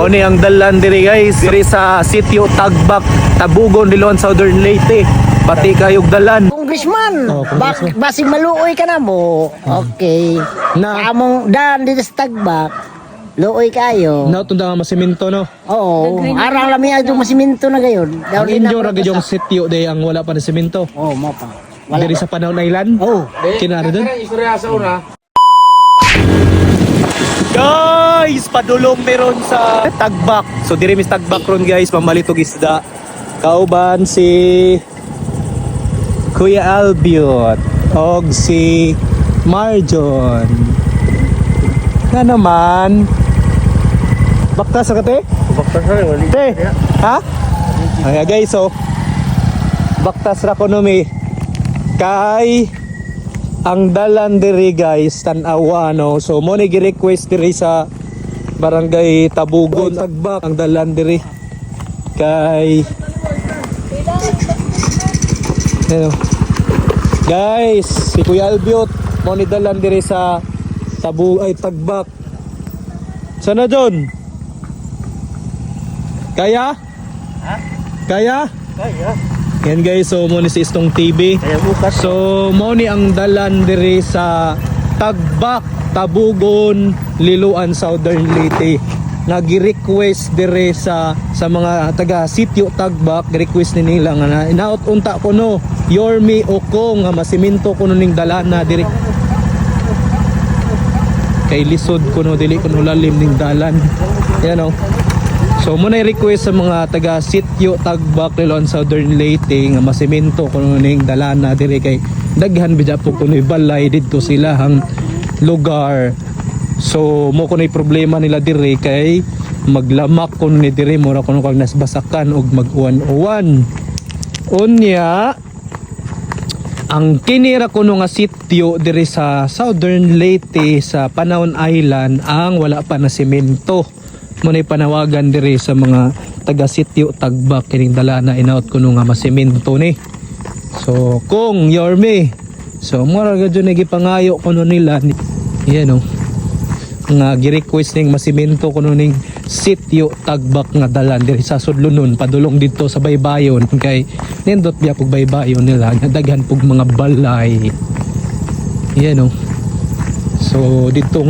Oni ang dalan diri guys, diri sa sitio Tagbak, Tabugon, Liloan, Southern Leyte. Pati kayog dalan. Congressman, basig maluoy ka na mo. Okay. Na Among dan dito sa Tagbak. Luoy kayo. nautunda nga masiminto no. Oo. Arang lami adto masiminto na gayon. Ang inyo ra gyud yung sitio day ang wala pa na siminto. Oh, mo pa. Diri sa Panahon Island. Oh. Kinara dun. Guys, padulong meron sa Tagbak. So diri mis Tagbak ron guys, pamalitog isda. Kauban si Kuya Albiot og si Marjon. Na naman. Baktas ka te? Baktas na wali. Te. Ha? Ay guys, so baktas ra ko no mi. Kay ang dalan diri guys tan-awa no. So mo ni gi-request diri sa Barangay Tabugon Tagbak ang dalan diri kay guys, si Kuya Albiot mo ni dalan diri sa Tagbak. Sana John? Kaya? Ha? Kaya? Kaya. Yan guys, so mo ni si Istong TV. Kaya bukas. So mo ni ang dalan diri sa Tagbak, Tabugon, Liloan, Southern Leyte. Nagi-request diri sa mga taga sitio Tagbak, request ni nila nga inaot unta ko no. Yormi Oko nga masiminto ko no ning dalana diri. Kay lisod ko no dili ko no lalim ning dalan. Yan oh. So muna request sa mga taga sitio Tagbak, Liloan, Southern Leyte nga masiminto kuno ning dalana diri kay daghan bidya po kuno balay didto sila hang lugar. So mo kuno problema nila diri kay maglamak kuno ni diri mura kuno kag nasbasakan og mag-uwan-uwan. Unya ang kinira kuno nga sitio diri sa Southern Leyte sa Panahon Island ang wala pa na semento. Muna'y panawagan diri sa mga taga sitio Tagbak kining dalana inaot kuno nga masemento ni. So kung Yorme, so mura gyud ni gipangayo kuno nila yan oh. Nga gi-request ning masemento kuno ning sitio Tagbak nga dalan diri sa sudlunon padulong didto sa baybayon kay nindot biya pug baybayon nila nga daghan pug mga balay. Yan oh. So dito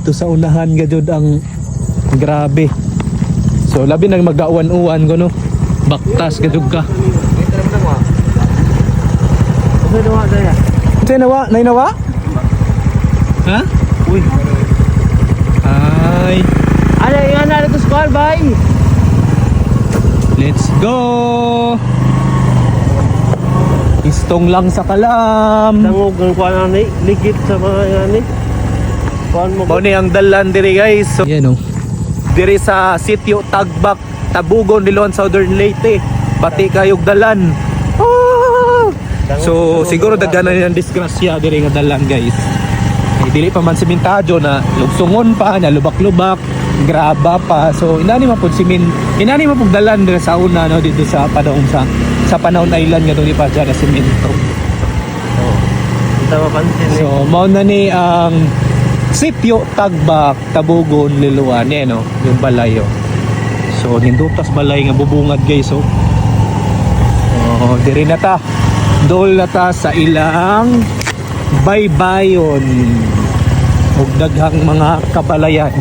sa unahan gyud ang grabe. So labi nang mag-uwan-uwan ko no. Baktas gadug ka. Say nawa, nay nawa? Ha? Uy. Ay, Ano yan na ito squad bay? let's go. Istong lang sa kalam. Tangog ang kuan ni ligit sa mga yan ni. Kuan mo. Mo ni ang dalan diri guys. So, yan oh. Diri sa sitio Tagbak, Tabugon, Liloan, Southern Leyte. Pati kayog dalan. Ah! So siguro daghan na ng disgrasya diri nga dalan guys. Dili pa man simentado na lugsungon pa na lubak-lubak, graba pa. So inani man pud dalan diri sa una no dito sa Panahon Island nga dili pa dyan na semento. Oh. Kita mapansin ni. So mao na ni ang sitio Tagbak, Tabugon, Liloan no, yung balay oh. So nindutas balay nga bubungad guys oh. Oh, diri na ta. Dol na ta sa ilang baybayon og daghang mga kabalayan.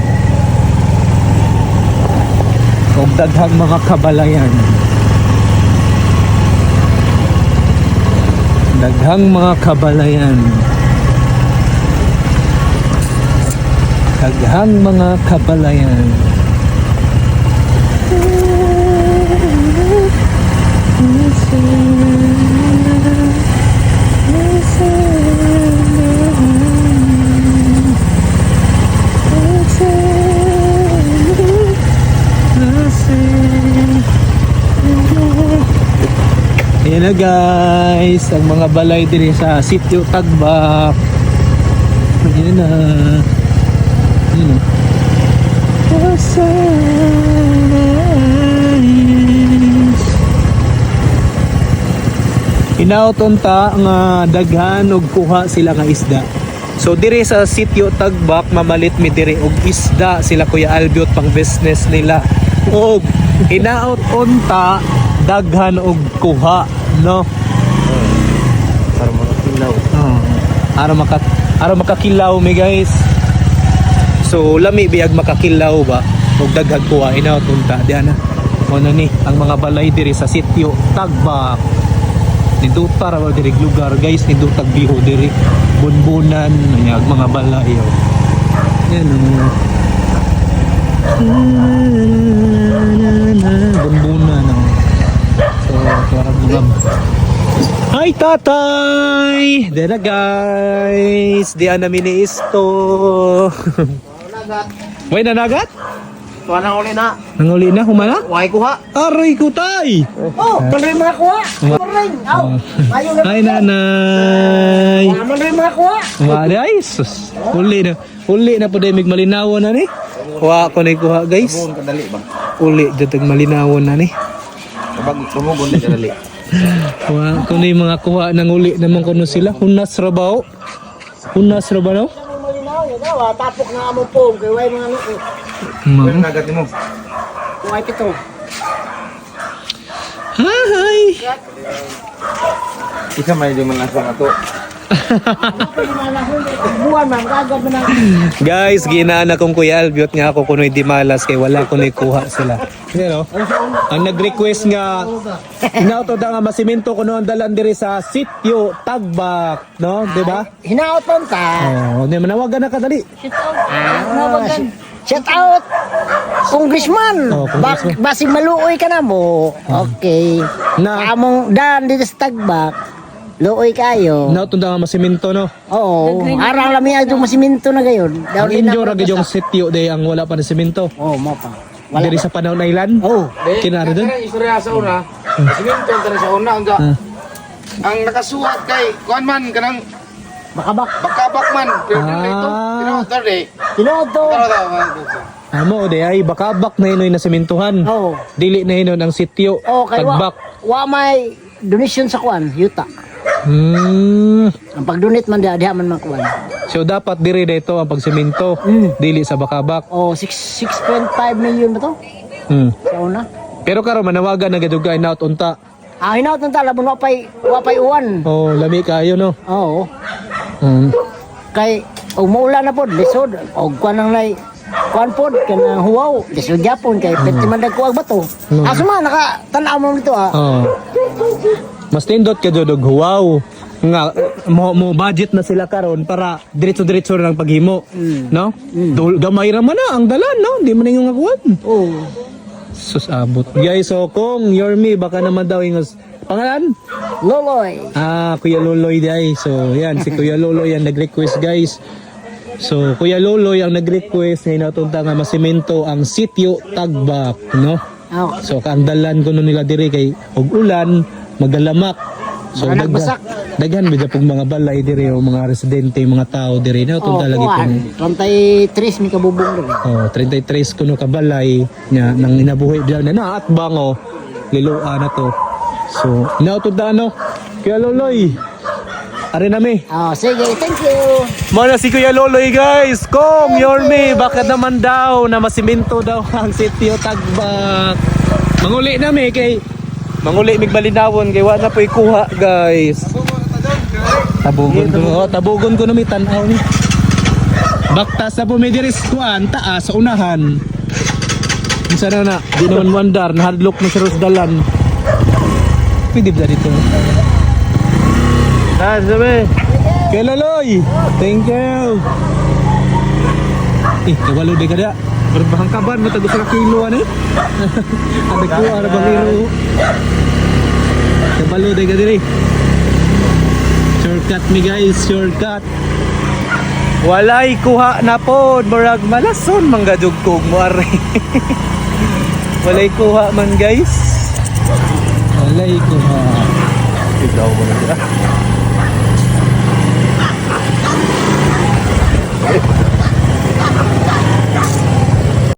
Og daghang mga kabalayan. Daghang mga kabalayan. Daghang mga kabalayan. Ayan na guys, ang mga balay diri sa sitio Tagbak. Ayan na. Ayan na. Inauton ta nga daghan og kuha sila nga isda. So dire sa sitio Tagbak mamalit mi dire og isda sila Kuya Albiot pang business nila. Og hinaot unta daghan og kuha, no? Para mga kilaw. Araw makakilaw mi guys. So lami biyag makakilaw ba og daghan kuha hinaot unta diana. Mo na ni ang mga balay dire sa sitio Tagbak. Niduta ra diri lugar guys, nidutag biho diri bunbunan nya mga balay. Yan bunbunan. So parang gulab. Hi tatay! Dera guys! Di ana mini isto. Way nanagat? Tuwa na uli na. Nanguli na humana? Huwag kuha. Aray ko tay! Oh, tuloy mga kuha. Maring. Aw. Ayo na. Hi nanay! Maring mga kuha. Wala ay sus. Uli na po dahil malinawan na ni. Wa ko na kuha guys. Buon kadali ba? Uli jatag malinawan na ni. Kapag tumugon na kadali. Wa ko na mga kuha nang uli naman kuno sila. Hunas ra ba? Hunas ra ba no? Malinaw yun. Tapok na amo po. Kaya way mga nuko. Ano nagat mo? Kuhay pito. Hi! Isa may di man asang ato. Buwan man. Kagad man ang... Guys, ginaan akong Kuya Albiot nga ako kuno'y di malas kay wala ko kuha sila. You know, ang nag-request nga inauto da nga masimento kuno ang dalan diri sa sitio Tagbak, no? Di ba? Hinaot pa ta. Oh, di manawagan na kadali. Shout out, Congressman. Oh, Congressman. Basig maluoy ka na mo. Okay. Na- Among daan dito sa Tagbak. Luoy kayo. Inauto da nga masimento, no? Oo. Arang lami ay masiminto na gayon. Ang injo ra gyud yung sitio day ang wala pa na simento. Oh, mo pa. Wala. Diri sa Panahon Island. Oh. Kinara dun. Istorya sa una, siminto tara sa una ang nakasuhat kay kuan man kanang Bakabak. bakabak man pero dito Ah. tinotor de Tinood to. Amo day ay bakabak na hinoy na simentuhan. Oh. Dili na hinon ang sitio Oh, kay Tagbak. wa may donation sa kuan, yuta. Ang pag-donate man diha man kuan. So dapat diri dito ang pagsemento, dili sa bakabak. Oh, 6.5 million ba to? Hmm. Sa una. Pero karon manawagan na gadugay na unta. Ah, hinaot ng talabon wa pay uwan. Oh, lami kayo no. Oo. Hmm. Kay umuulan na pod lisod og kuan nang lay kuan pod kana huwaw lisod gyapon kay pwede man dagkuag bato. Aso man naka tan-aw mo dito ah. Oh. Mas tindot ka jud og wow. Nga mo budget na sila karon para diretso-diretso lang paghimo. No? Gamay ra man na ang dalan no. Di man yung akuan. Oh. Sus abot. Guys, so kung you're me baka naman daw yung pangalan? Loloy. Ah, Kuya Loloy day. So, yan si Kuya Loloy ang nag-request, guys. So, Kuya Loloy ang nag-request na inatunta nga masimento ang sitio Tagbak, no? Oh. So, kaandalan ko nun nila diri kay og ulan, magalamak. So, Mga nagbasak. daghan bidya pong mga balay diri o mga residente, mga tao diri. Inatunta lagi ko. Kuan. 33 mi kabubong rin. Oh, 33 kuno ka balay nya nang inabuhi diyan na at bango liluan na to. So, inautod na ano? Kuya Loloy. Ari na mi. Oh, sige, thank you. Mana si Kuya Loloy guys. Kung you're me, bakit naman daw na masimento daw ang sitio Tagbak. Manguli na mi kay manguli mig balinawon kay wala pa ikuha guys. Tabugon ko na mi tan-aw ni. Baktas sa pumidiris kuan taas sa unahan. Isa na di naman wandar nahadlok na sa Rosdalan. Pwede ba dito? Sabi. Kay Loloy, thank you. Kawalo di kada. Berbahang kaban matagos ra kilo ani. Ada ko ara baliro. Kabalo di kada diri. Shortcut mi guys, shortcut. Walay kuha na pod, murag malason manggadugkog mo are. Walay kuha man guys. Walay kuha. Ikaw mo na sila.